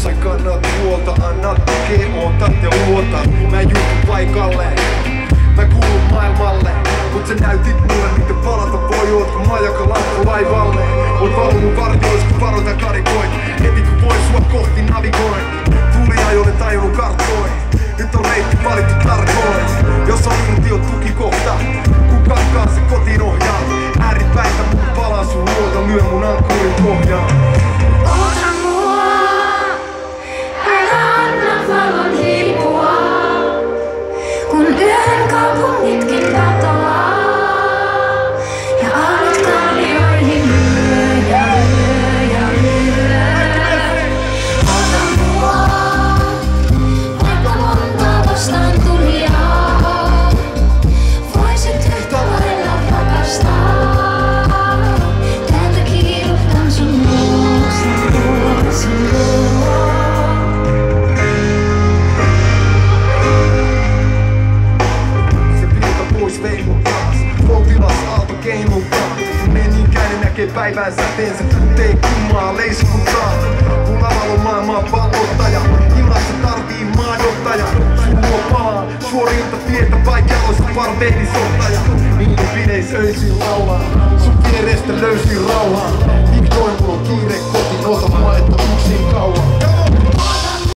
Sä kannat huolta, anna tukea, ootat ja luotan. Mä juutun paikalle, mä kuulun maailmalle. Mut sä näytit mulle, miten palata voi. Ootko majaka lamppu laivalle? Oot valunut vartiois, kun varoita karikoit. Heti kun voi sua kohti navigoin. Tuliajoille tajunnut karttoin. Nyt on reitti valittu tarkoin. Jos on iltio tukikohta, kun kakkaa se kotiin ohjaa. Ääripäitä mun palaa sun luota, lyö mun ankkurin pohjaan. Oota mua, älä anna valon hiipua, kun yön kaupungitkin katoaa. Ja aallot kallioihin lyö ja lyö ja lyö. Oota mua, vaikka monta vastaan tulijaa, voisit yhtä lailla rakastaa. Täältä kiiruhtan sun luokse, Se pilka pois vei mun taas. Poltilas aalto keimon taas. Menin käden näkee päivän säteensä. Tuntee kummaa leisi kun taas. Kun lavalla on maailman vallottaja. Ilmassa tarvii maadottaja. Sun luo palaa suorilta tietä vaikealoissa parvehdissottaja. Niin pideis öisin laulaa. Sun vierestä löysin rauhaa. Vihdoin mulla on kiire kotiin. Ota mua et oo yksin kauan.